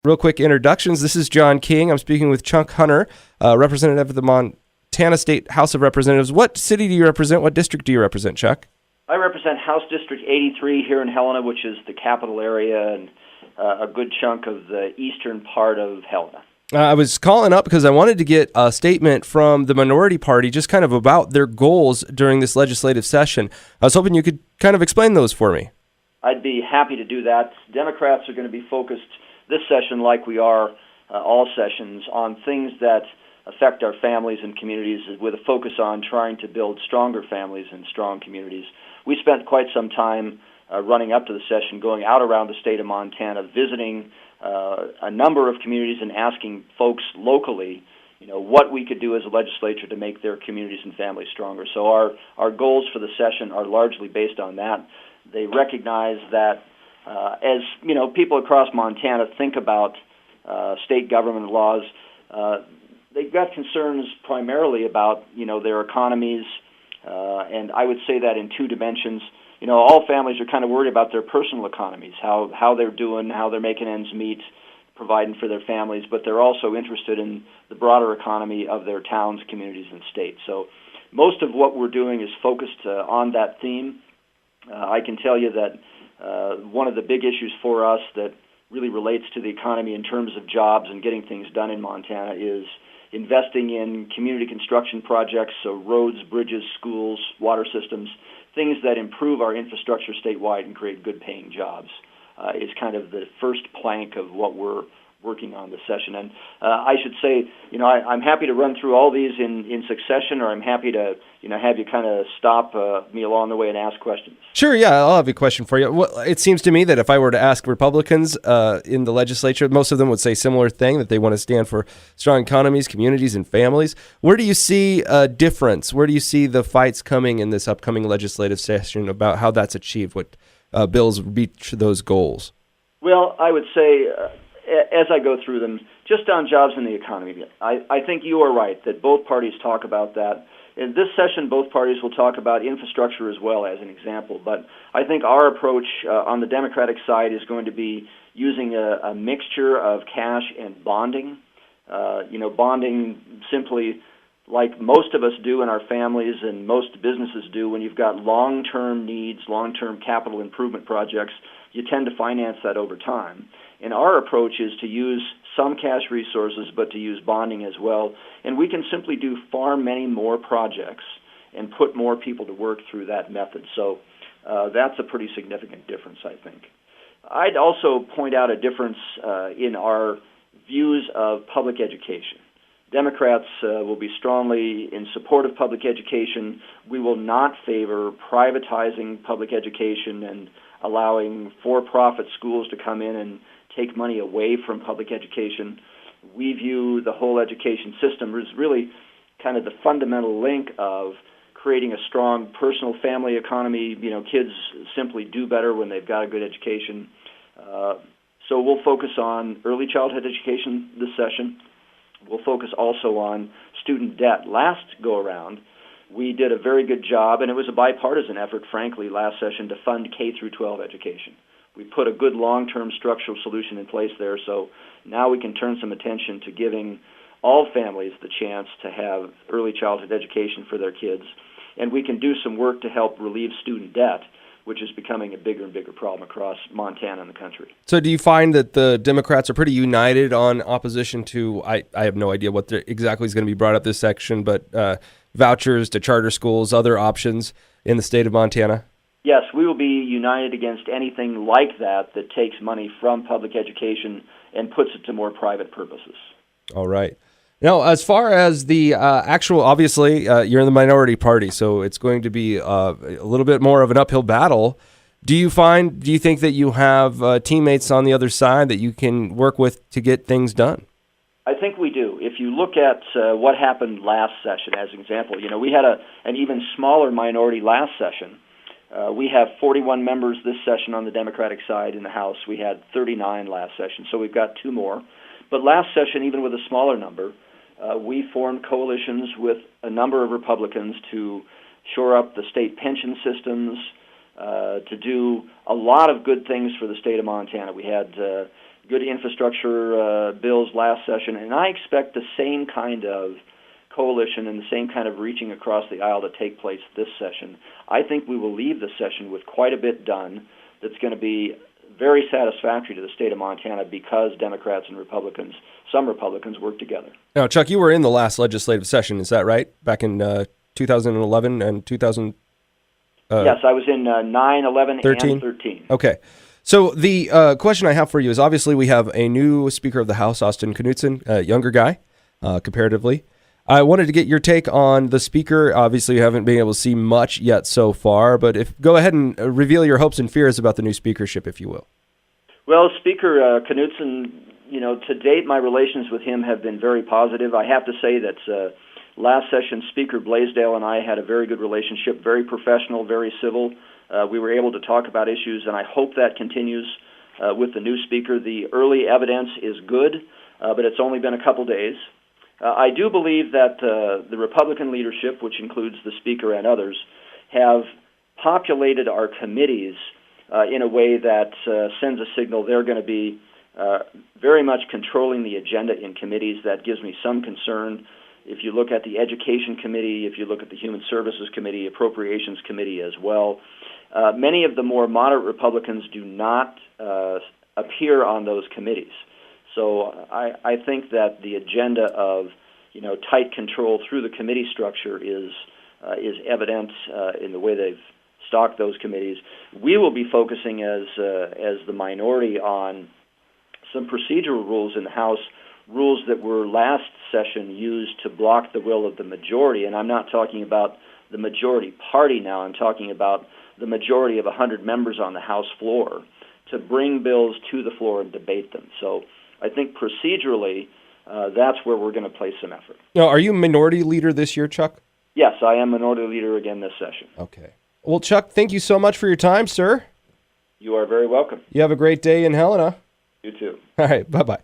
Real quick introductions. This is John King. I'm speaking with Chuck Hunter, representative of the Montana State House of Representatives. What city do you represent? What district do you represent, Chuck? I represent House District 83 here in Helena, which is the capital area and a good chunk of the eastern part of Helena. I was calling up because I wanted to get a statement from the minority party just kind of about their goals during this legislative session. I was hoping you could kind of explain those for me. I'd be happy to do that. Democrats are going to be focused this session, like we are all sessions, on things that affect our families and communities with a focus on trying to build stronger families and strong communities. We spent quite some time running up to the session, going out around the state of Montana, visiting a number of communities and asking folks locally, what we could do as a legislature to make their communities and families stronger. So our goals for the session are largely based on that. They recognize that as people across Montana think about state government laws, they've got concerns primarily about their economies, and I would say that in two dimensions. All families are kind of worried about their personal economies, how they're doing, how they're making ends meet, providing for their families, but they're also interested in the broader economy of their towns, communities, and states. So most of what we're doing is focused on that theme. I can tell you that one of the big issues for us that really relates to the economy in terms of jobs and getting things done in Montana is investing in community construction projects, so roads, bridges, schools, water systems, things that improve our infrastructure statewide and create good-paying jobs is kind of the first plank of what we're working on this session. And I should say, I'm happy to run through all these in succession, or I'm happy to, have you kind of stop me along the way and ask questions. Sure, yeah, I'll have a question for you. Well, it seems to me that if I were to ask Republicans in the legislature, most of them would say a similar thing, that they want to stand for strong economies, communities, and families. Where do you see a difference? Where do you see the fights coming in this upcoming legislative session about how that's achieved, what bills reach those goals? Well, I would say, as I go through them, just on jobs and the economy, I think you are right that both parties talk about that. In this session, both parties will talk about infrastructure as well, as an example. But I think our approach on the Democratic side is going to be using a mixture of cash and bonding. Bonding simply, like most of us do in our families and most businesses do, when you've got long-term needs, long-term capital improvement projects, you tend to finance that over time. And our approach is to use some cash resources, but to use bonding as well. And we can simply do far many more projects and put more people to work through that method. So that's a pretty significant difference, I think. I'd also point out a difference in our views of public education. Democrats will be strongly in support of public education. We will not favor privatizing public education and allowing for-profit schools to come in and take money away from public education. We view the whole education system as really kind of the fundamental link of creating a strong personal family economy. Kids simply do better when they've got a good education. So we'll focus on early childhood education this session. We'll focus also on student debt. Last go-around, we did a very good job, and it was a bipartisan effort, frankly, last session to fund K through 12 education. We put a good long-term structural solution in place there, so now we can turn some attention to giving all families the chance to have early childhood education for their kids, and we can do some work to help relieve student debt, which is becoming a bigger and bigger problem across Montana and the country. So do you find that the Democrats are pretty united on opposition to, I have no idea what exactly is going to be brought up this section, but vouchers to charter schools, other options in the state of Montana? Yes, we will be united against anything like that takes money from public education and puts it to more private purposes. All right. Now, as far as the actual, obviously, you're in the minority party, so it's going to be a little bit more of an uphill battle. Do you think that you have teammates on the other side that you can work with to get things done? I think we do. If you look at what happened last session, as an example, we had an even smaller minority last session. We have 41 members this session on the Democratic side in the House. We had 39 last session, so we've got two more. But last session, even with a smaller number, we formed coalitions with a number of Republicans to shore up the state pension systems, to do a lot of good things for the state of Montana. We had good infrastructure bills last session, and I expect the same kind of coalition and the same kind of reaching across the aisle to take place this session. I think we will leave the session with quite a bit done that's going to be very satisfactory to the state of Montana because Democrats and Republicans, some Republicans, work together. Now, Chuck, you were in the last legislative session, is that right? Back in 2011 and 2000? Yes, I was in 9, 11, 13? and 13. Okay. So the question I have for you is, obviously we have a new Speaker of the House, Austin Knudsen, a younger guy, comparatively. I wanted to get your take on the Speaker. Obviously, you haven't been able to see much yet so far, but go ahead and reveal your hopes and fears about the new speakership, if you will. Well, Speaker Knudsen, to date, my relations with him have been very positive. I have to say that last session, Speaker Blaisdell and I had a very good relationship, very professional, very civil. We were able to talk about issues, and I hope that continues with the new Speaker. The early evidence is good, but it's only been a couple days. I do believe that the Republican leadership, which includes the Speaker and others, have populated our committees in a way that sends a signal they're going to be very much controlling the agenda in committees. That gives me some concern. If you look at the Education Committee, if you look at the Human Services Committee, Appropriations Committee as well, many of the more moderate Republicans do not appear on those committees. So I think that the agenda of tight control through the committee structure is evident in the way they've stocked those committees. We will be focusing as the minority on some procedural rules in the House, rules that were last session used to block the will of the majority. And I'm not talking about the majority party now. I'm talking about the majority of 100 members on the House floor to bring bills to the floor and debate them. So I think procedurally, that's where we're going to place some effort. Now, are you minority leader this year, Chuck? Yes, I am minority leader again this session. Okay. Well, Chuck, thank you so much for your time, sir. You are very welcome. You have a great day in Helena. You too. All right. Bye-bye.